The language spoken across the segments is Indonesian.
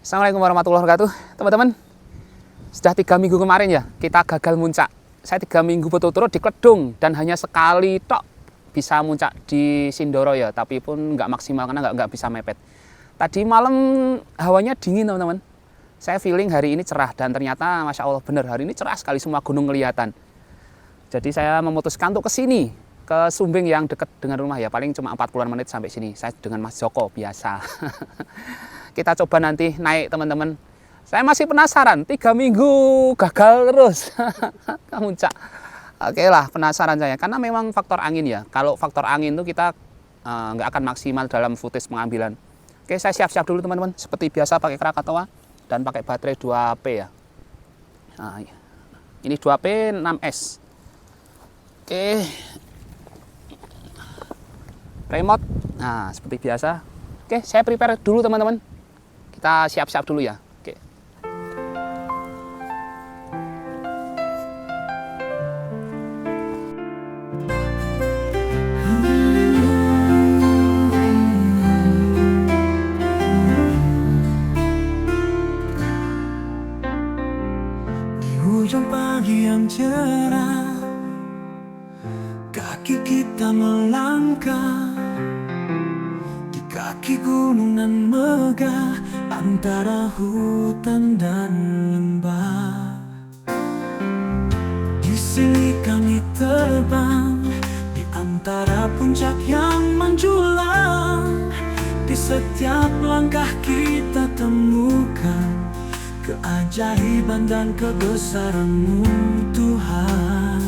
Assalamualaikum warahmatullahi wabarakatuh. Teman-teman, sudah 3 minggu kemarin ya kita gagal muncak. Saya 3 minggu berturut-turut di Kledung dan hanya sekali tok bisa muncak di Sindoro ya, tapi pun nggak maksimal karena nggak bisa mepet. Tadi malam hawanya dingin teman-teman. Saya feeling hari ini cerah dan ternyata Masya Allah benar hari ini cerah sekali, semua gunung kelihatan. Jadi saya memutuskan untuk ke sini, ke Sumbing yang dekat dengan rumah ya, paling cuma 40-an menit sampai sini. Saya dengan Mas Joko biasa. Kita coba nanti naik teman-teman. Saya masih penasaran, 3 minggu gagal terus ke muncak. Oke lah, penasaran saya karena memang faktor angin ya. Kalau faktor angin itu kita nggak akan maksimal dalam footage pengambilan. Oke, saya siap-siap dulu teman-teman. Seperti biasa pakai Krakatoa dan pakai baterai 2P ya. Nah, ini 2P 6S. Oke. Remote. Nah, seperti biasa. Oke, saya prepare dulu teman-teman. Kita siap-siap dulu ya. Oke. Di ujung pagi yang cerah, kaki kita melangkah di kaki gunungan megah antara hutan dan lembah. Di sini kami terbang di antara puncak yang menjulang. Di setiap langkah kita temukan keajaiban dan kebesaran-Mu Tuhan.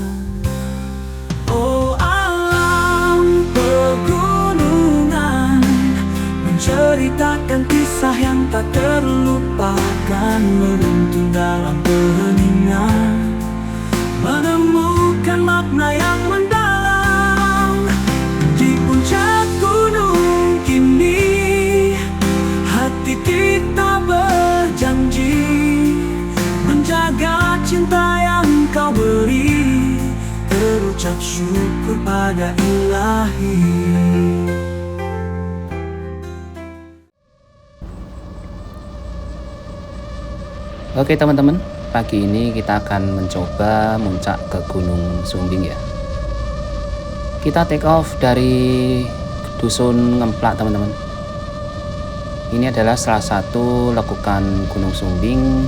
Oh alam pegunungan menceritakan kisah yang tak terlupakan, menuntun dalam keheningan, menemukan makna yang mendalam. Di puncak gunung ini hati kita berjanji menjaga cinta yang Kau beri, terucap syukur pada Ilahi. Oke teman-teman, pagi ini kita akan mencoba muncak ke Gunung Sumbing ya. Kita take off dari Dusun Ngemplak teman-teman. Ini adalah salah satu lekukan Gunung Sumbing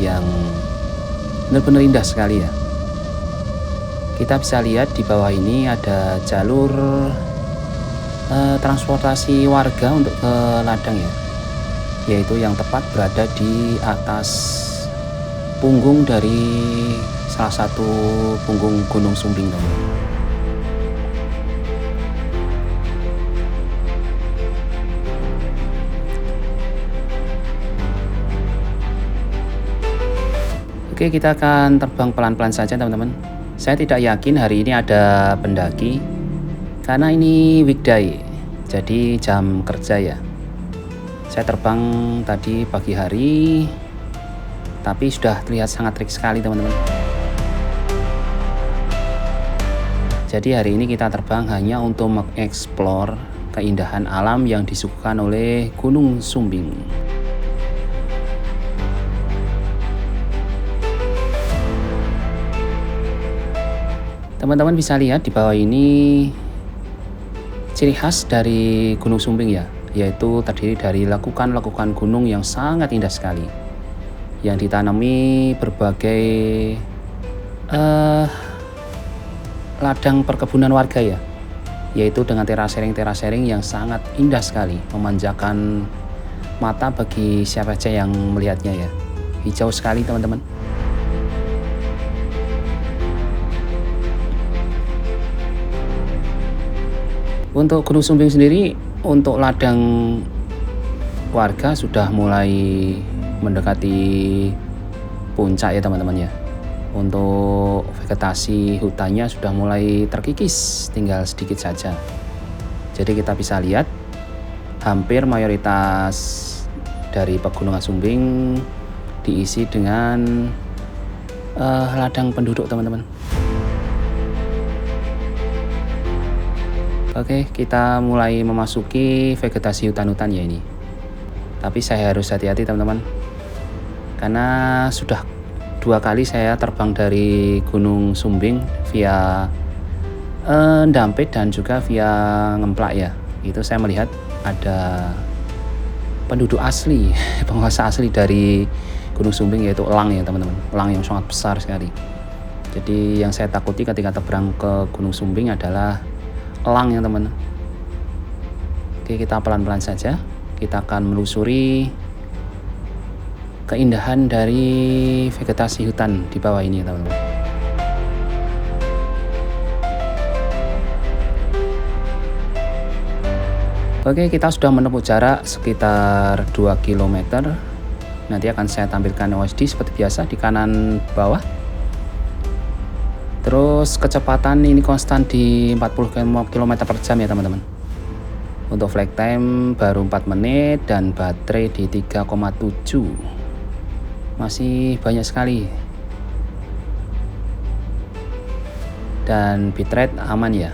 yang benar-benar indah sekali ya. Kita bisa lihat di bawah ini ada jalur transportasi warga untuk ke ladang ya, yaitu yang tepat berada di atas punggung dari salah satu punggung Gunung Sumbing teman-teman. Oke, kita akan terbang pelan-pelan saja teman-teman. Saya tidak yakin hari ini ada pendaki karena ini weekday, jadi jam kerja ya. Saya terbang tadi pagi hari, tapi sudah terlihat sangat terik sekali teman-teman. Jadi hari ini kita terbang hanya untuk mengeksplor keindahan alam yang disuguhkan oleh Gunung Sumbing. Teman-teman bisa lihat di bawah ini ciri khas dari Gunung Sumbing ya, yaitu terdiri dari lekukan-lekukan gunung yang sangat indah sekali, yang ditanami berbagai ladang perkebunan warga ya, yaitu dengan terasering yang sangat indah sekali, memanjakan mata bagi siapa saja yang melihatnya ya. Hijau sekali teman-teman. Untuk Gunung Sumbing sendiri, untuk ladang warga sudah mulai mendekati puncak ya teman-teman ya. Untuk vegetasi hutannya sudah mulai terkikis, tinggal sedikit saja. Jadi kita bisa lihat hampir mayoritas dari pegunungan Sumbing diisi dengan ladang penduduk teman-teman. Oke, kita mulai memasuki vegetasi hutan-hutan ya ini. Tapi saya harus hati-hati teman-teman, karena sudah 2 kali saya terbang dari Gunung Sumbing via Ndampit dan juga via Ngemplak ya. Itu saya melihat ada penduduk asli, penguasa asli dari Gunung Sumbing, yaitu elang ya teman-teman. Elang yang sangat besar sekali. Jadi yang saya takuti ketika terbang ke Gunung Sumbing adalah elang ya teman. Oke, kita pelan-pelan saja. Kita akan menelusuri keindahan dari vegetasi hutan di bawah ini ya teman-teman. Oke, kita sudah menempuh jarak sekitar 2 km. Nanti akan saya tampilkan OSD seperti biasa di kanan bawah. Terus kecepatan ini konstan di 40 km per jam ya teman-teman. Untuk flight time baru 4 menit dan baterai di 3,7. Masih banyak sekali. Dan bitrate aman ya.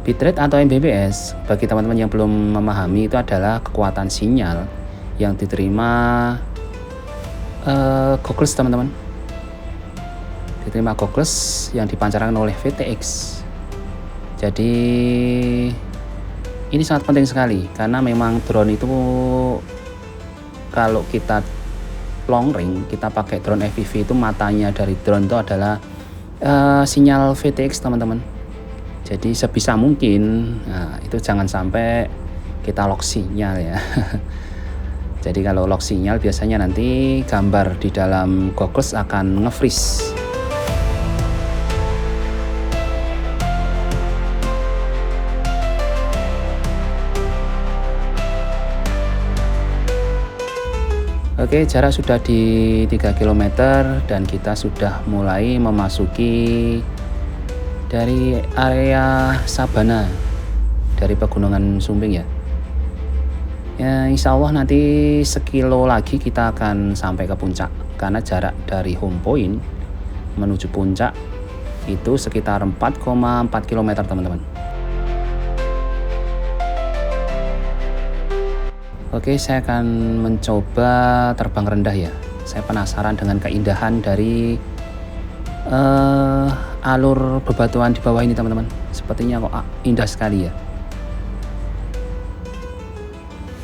Bitrate atau Mbps bagi teman-teman yang belum memahami itu adalah kekuatan sinyal yang diterima Goggles teman-teman. Diterima Goggles yang dipancarkan oleh VTX. Jadi ini sangat penting sekali karena memang drone itu kalau kita long range, kita pakai drone FPV itu matanya dari drone itu adalah sinyal VTX teman-teman. Jadi sebisa mungkin itu jangan sampai kita lock sinyal ya. Jadi kalau lock sinyal biasanya nanti gambar di dalam goggles akan nge-freeze. Oke, jarak sudah di 3 km dan kita sudah mulai memasuki dari area sabana dari Pegunungan Sumbing ya. Ya, insya Allah nanti sekilo lagi kita akan sampai ke puncak, karena jarak dari home point menuju puncak itu sekitar 4,4 km teman-teman. Oke, saya akan mencoba terbang rendah ya. Saya penasaran dengan keindahan dari alur bebatuan di bawah ini teman-teman. Sepertinya kok indah sekali ya.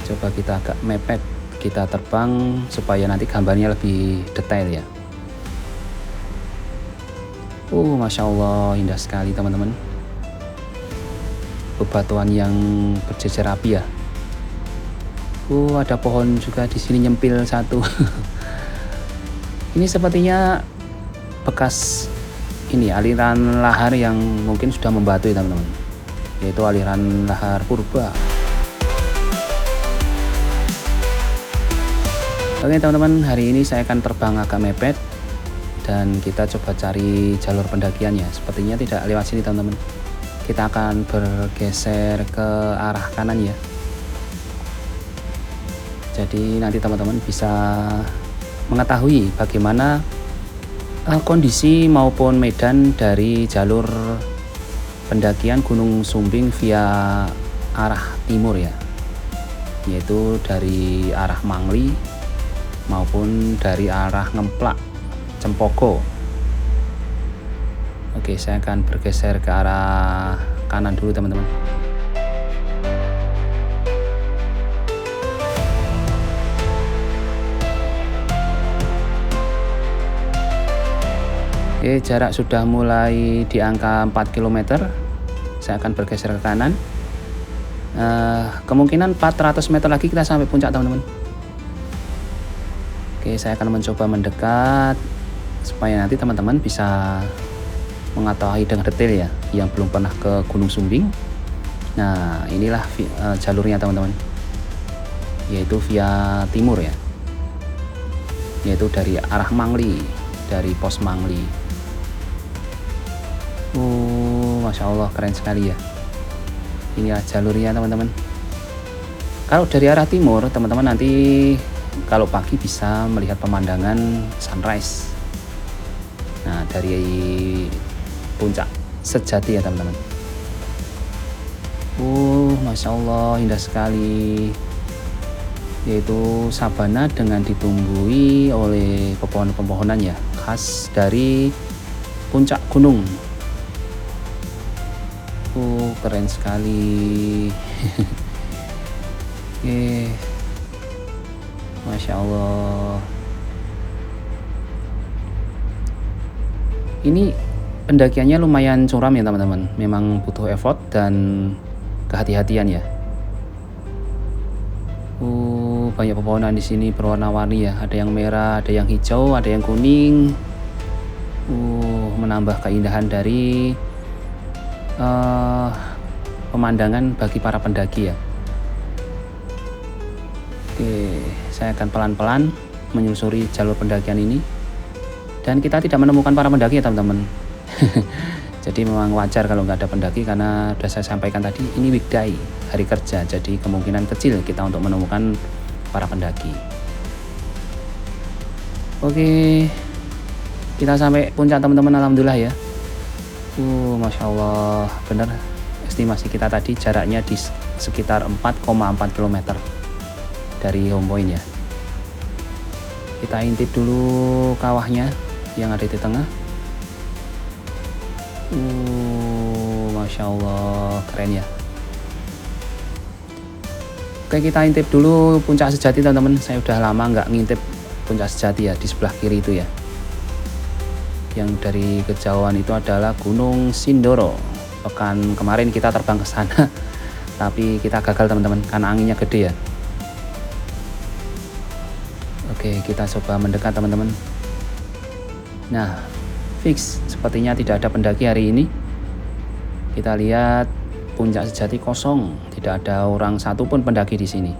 Coba kita agak mepet, kita terbang supaya nanti gambarnya lebih detail ya. Masya Allah, indah sekali teman-teman. Bebatuan yang berjejer rapi ya. Ada pohon juga di sini nyempil satu. Ini sepertinya bekas ini aliran lahar yang mungkin sudah membatu ya teman-teman, yaitu aliran lahar purba. Oke teman-teman, hari ini saya akan terbang agak mepet dan kita coba cari jalur pendakiannya. Sepertinya tidak lewat sini teman-teman. Kita akan bergeser ke arah kanan ya. Jadi nanti teman-teman bisa mengetahui bagaimana kondisi maupun medan dari jalur pendakian Gunung Sumbing via arah timur ya, yaitu dari arah Mangli maupun dari arah Ngemplak, Cempoko. Oke, saya akan bergeser ke arah kanan dulu teman-teman. Oke, jarak sudah mulai di angka 4 km. Saya akan bergeser ke kanan. Kemungkinan 400 meter lagi kita sampai puncak teman-teman. Oke, saya akan mencoba mendekat supaya nanti teman-teman bisa mengetahui dengan detail ya, yang belum pernah ke Gunung Sumbing. Nah, inilah jalurnya teman-teman, yaitu via timur ya, yaitu dari arah Mangli, dari pos Mangli. Masya Allah, keren sekali ya. Inilah jalurnya teman-teman. Kalau dari arah timur teman-teman nanti kalau pagi bisa melihat pemandangan sunrise. Nah, dari puncak sejati ya teman-teman. Masya Allah, indah sekali. yaitu sabana dengan ditumbuhi oleh pepohonan-pepohonan ya, khas dari puncak gunung. Keren sekali. Masya Allah. Ini pendakiannya lumayan curam ya teman-teman. Memang butuh effort dan kehati-hatian ya. Banyak pepohonan di sini berwarna-warni ya. Ada yang merah, ada yang hijau, ada yang kuning. Menambah keindahan dari pemandangan bagi para pendaki ya. Oke, saya akan pelan-pelan menyusuri jalur pendakian ini. Dan kita tidak menemukan para pendaki ya teman-teman. Jadi memang wajar kalau nggak ada pendaki, karena sudah saya sampaikan tadi ini weekday, hari kerja. Jadi kemungkinan kecil kita untuk menemukan para pendaki. Oke, kita sampai puncak teman-teman, alhamdulillah ya. Masya Allah, benar estimasi kita tadi jaraknya di sekitar 4,4 km dari home point ya. Kita intip dulu kawahnya yang ada di tengah. Masya Allah, keren ya. Oke, kita intip dulu puncak sejati teman-teman. Saya udah lama nggak ngintip puncak sejati ya, di sebelah kiri itu ya. Yang dari kejauhan itu adalah Gunung Sindoro. Pekan kemarin kita terbang ke sana, tapi kita gagal teman-teman karena anginnya gede ya. Oke, kita coba mendekat teman-teman. Nah, fix sepertinya tidak ada pendaki hari ini. Kita lihat puncak sejati kosong, tidak ada orang satupun pendaki di sini.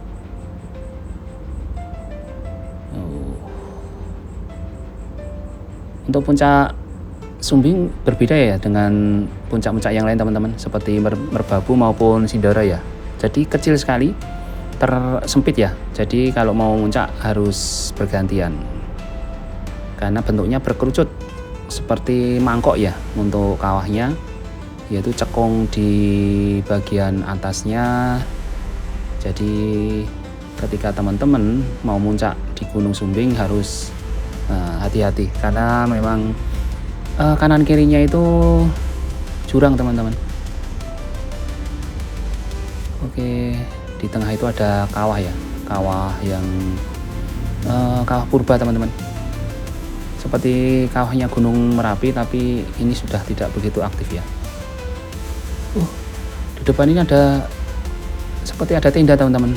Untuk puncak Sumbing berbeda ya dengan puncak-puncak yang lain teman-teman, seperti Merbabu maupun Sindoro ya. Jadi kecil sekali, tersempit ya. Jadi kalau mau muncak harus bergantian, karena bentuknya berkerucut seperti mangkok ya untuk kawahnya, yaitu cekung di bagian atasnya. Jadi ketika teman-teman mau muncak di Gunung Sumbing harus hati-hati, karena memang kanan kirinya itu jurang teman-teman. Oke, di tengah itu ada kawah ya, kawah yang kawah purba teman-teman, seperti kawahnya Gunung Merapi, tapi ini sudah tidak begitu aktif ya. Di depan ini ada seperti ada tenda teman-teman.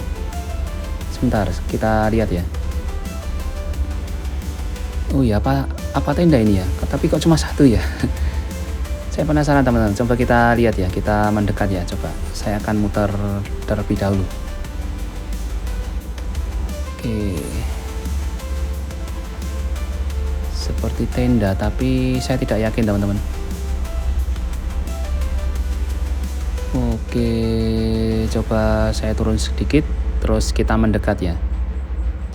Sebentar, kita lihat ya. Oh iya, apa tenda ini ya? Tapi kok cuma satu ya? Saya penasaran teman-teman. Coba kita lihat ya, kita mendekat ya. Coba saya akan muter terlebih dahulu. Oke, seperti tenda, tapi saya tidak yakin teman-teman. Oke, coba saya turun sedikit, terus kita mendekat ya.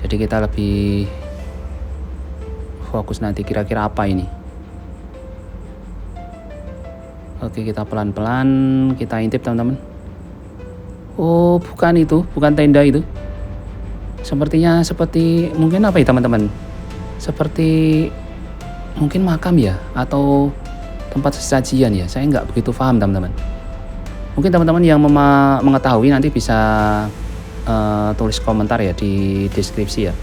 Jadi kita lebih fokus nanti kira-kira apa ini. Oke, kita pelan-pelan kita intip teman-teman. Oh, bukan itu, bukan tenda itu. Sepertinya seperti mungkin apa ya teman-teman? Seperti mungkin makam ya, atau tempat sesajian ya. Saya nggak begitu paham teman-teman. Mungkin teman-teman yang mengetahui nanti bisa tulis komentar ya di deskripsi ya.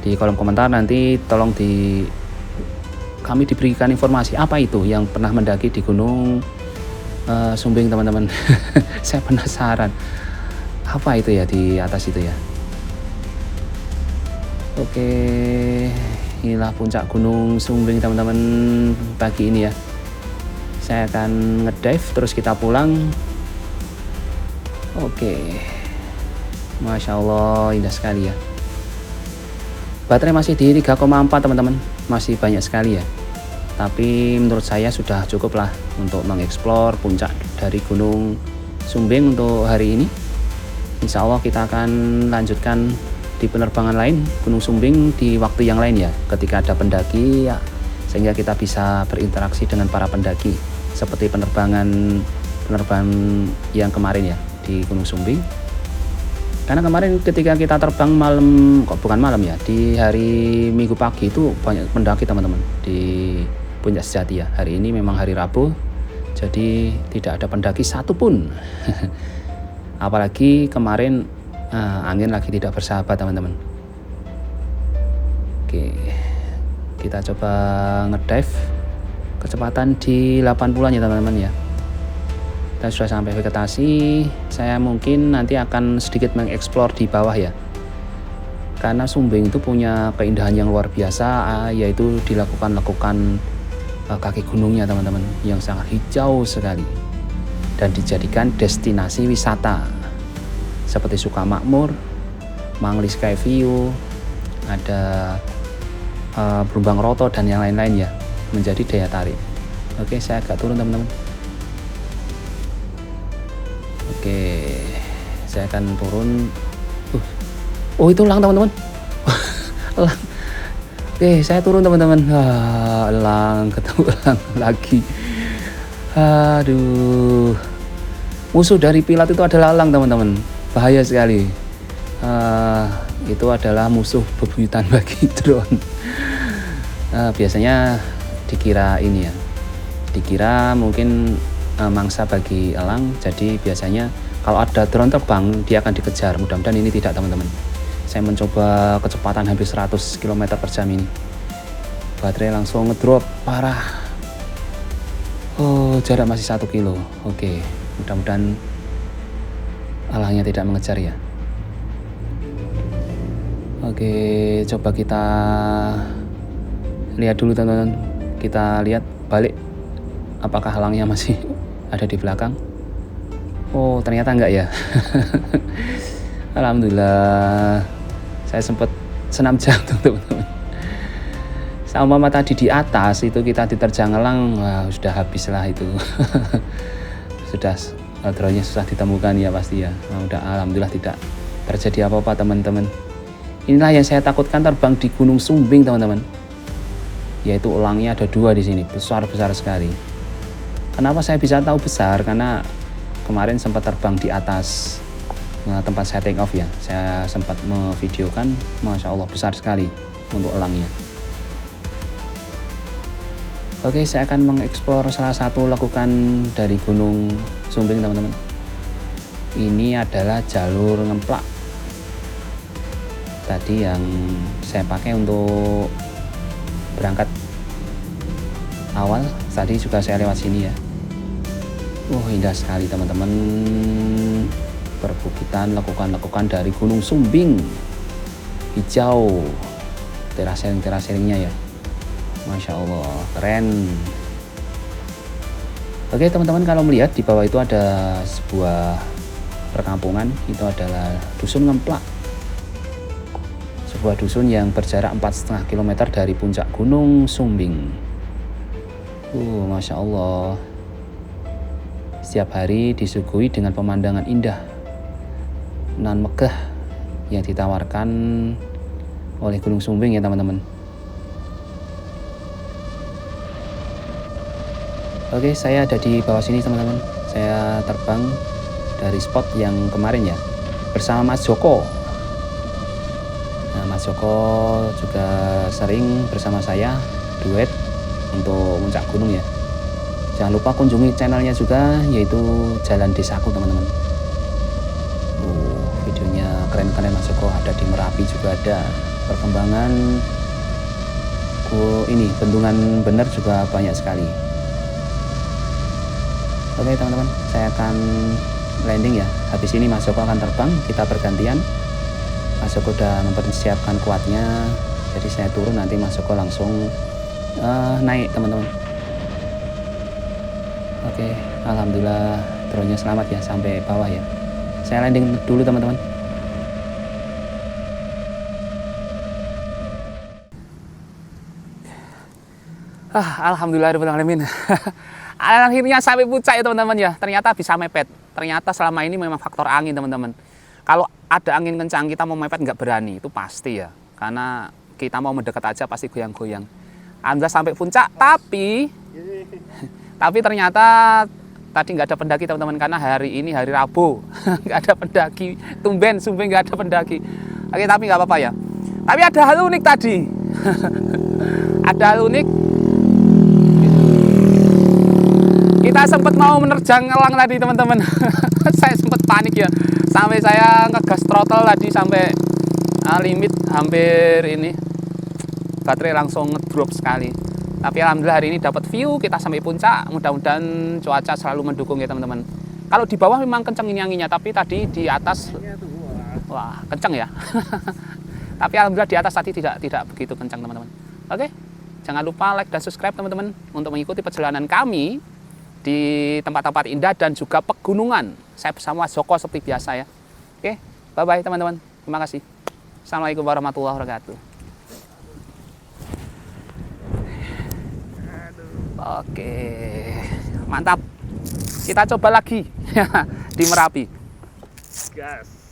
Di kolom komentar nanti tolong kami diberikan informasi apa itu yang pernah mendaki di Gunung Sumbing teman-teman. Saya penasaran apa itu ya di atas itu ya. Oke, inilah puncak Gunung Sumbing teman-teman pagi ini ya. Saya akan ngedive terus kita pulang. Oke, Masya Allah, indah sekali ya. Baterai masih di 3,4 teman-teman, masih banyak sekali ya. Tapi menurut saya sudah cukup lah untuk mengeksplor puncak dari Gunung Sumbing untuk hari ini. Insya Allah kita akan lanjutkan di penerbangan lain Gunung Sumbing di waktu yang lain ya, ketika ada pendaki ya, sehingga kita bisa berinteraksi dengan para pendaki seperti penerbangan yang kemarin ya di Gunung Sumbing. Karena kemarin ketika kita terbang malam, kok bukan malam ya, di hari Minggu pagi itu banyak pendaki teman-teman di Puncak Sejati ya. Hari ini memang hari Rabu, jadi tidak ada pendaki satupun. Apalagi kemarin angin lagi tidak bersahabat teman-teman. Oke, kita coba ngedive kecepatan di 80-an ya teman-teman ya. Kita sudah sampai vegetasi. Saya mungkin nanti akan sedikit mengeksplor di bawah ya, karena Sumbing itu punya keindahan yang luar biasa, yaitu dilakukan kaki gunungnya teman-teman, yang sangat hijau sekali dan dijadikan destinasi wisata seperti Sukamakmur, Mangli Sky View, ada Berumbang Roto dan yang lain-lain ya, menjadi daya tarik. Oke, saya agak turun teman-teman. Oke, saya akan turun. Oh, itu elang teman-teman. Elang. Oke, saya turun teman-teman. Elang, ketemu elang lagi. Aduh. Musuh dari pilot itu adalah elang teman-teman. Bahaya sekali. Itu adalah musuh bebuyutan bagi drone. Biasanya dikira ini ya. Dikira mungkin mangsa bagi elang, jadi biasanya kalau ada drone terbang dia akan dikejar. Mudah-mudahan ini tidak teman-teman. Saya mencoba kecepatan hampir 100 km per jam ini, baterai langsung ngedrop parah. Oh, jarak masih 1 kilo. Oke, mudah-mudahan elangnya tidak mengejar ya. Oke, coba kita lihat dulu teman-teman. Kita lihat balik apakah elangnya masih ada di belakang. Oh, ternyata enggak ya. Alhamdulillah. Saya sempat senam jantung teman-teman. Sama mama tadi di atas itu kita diterjang elang, wah, sudah habis lah itu. Sudah drone-nya susah ditemukan ya pasti ya. Nah, udah alhamdulillah tidak terjadi apa-apa teman-teman. Inilah yang saya takutkan terbang di Gunung Sumbing teman-teman. Yaitu elangnya ada 2 di sini, besar-besar sekali. Kenapa saya bisa tahu besar? Karena kemarin sempat terbang di atas tempat saya take off ya. Saya sempat memvideokan, Masya Allah besar sekali untuk elangnya. Oke, saya akan mengeksplor salah satu lekukan dari Gunung Sumbing teman-teman. Ini adalah jalur ngemplak. Tadi yang saya pakai untuk berangkat awal, tadi juga saya lewat sini ya. Indah sekali teman-teman. Perbukitan, lekukan dari Gunung Sumbing. Hijau. Terasering-teraseringnya ya. Masya Allah, keren. Oke teman-teman, kalau melihat di bawah itu ada sebuah perkampungan. Itu adalah Dusun Ngemplak. Sebuah dusun yang berjarak 4,5 km dari puncak Gunung Sumbing. Masya Allah. Setiap hari disuguhi dengan pemandangan indah nan megah yang ditawarkan oleh Gunung Sumbing ya teman-teman. Oke, saya ada di bawah sini teman-teman. Saya terbang dari spot yang kemarin ya, bersama Mas Joko. Nah, Mas Joko juga sering bersama saya duet untuk puncak gunung ya. Jangan lupa kunjungi channelnya juga, yaitu Jalan Desaku teman-teman. Videonya keren-keren Mas Joko, ada di Merapi juga ada. Perkembangan ini bendungan bener juga banyak sekali. Oke teman-teman, saya akan landing ya. Habis ini Mas Joko akan terbang, kita bergantian. Mas Joko udah mempersiapkan kuatnya, jadi saya turun, nanti Mas Joko langsung naik teman-teman. Oke, alhamdulillah drone-nya selamat ya sampai bawah ya. Saya landing dulu teman-teman. Alhamdulillahirobbilalamin. Akhirnya sampai puncak ya teman-teman ya. Ternyata bisa mepet. Ternyata selama ini memang faktor angin teman-teman. Kalau ada angin kencang kita mau mepet nggak berani, itu pasti ya. Karena kita mau mendekat aja pasti goyang-goyang. Alhamdulillah sampai puncak, tapi ternyata tadi nggak ada pendaki teman-teman, karena hari ini hari Rabu. Nggak ada pendaki, tumben sumben nggak ada pendaki. Oke, tapi nggak apa-apa ya. Tapi ada hal unik tadi. Ada hal unik. Kita sempat mau menerjang elang tadi teman-teman. Saya sempat panik ya, sampai saya ngegas throttle tadi sampai limit hampir ini, baterai langsung ngedrop sekali. Tapi alhamdulillah hari ini dapat view, kita sampai puncak. Mudah-mudahan cuaca selalu mendukung ya teman-teman. Kalau di bawah memang kenceng ini anginnya, tapi tadi di atas, wah kenceng ya. Tapi alhamdulillah di atas tadi tidak begitu kencang teman-teman. Oke, jangan lupa like dan subscribe teman-teman untuk mengikuti perjalanan kami di tempat-tempat indah dan juga pegunungan. Saya bersama Joko seperti biasa ya. Oke, bye-bye teman-teman. Terima kasih. Assalamualaikum warahmatullahi wabarakatuh. Oke, mantap. Kita coba lagi di Merapi. Gas.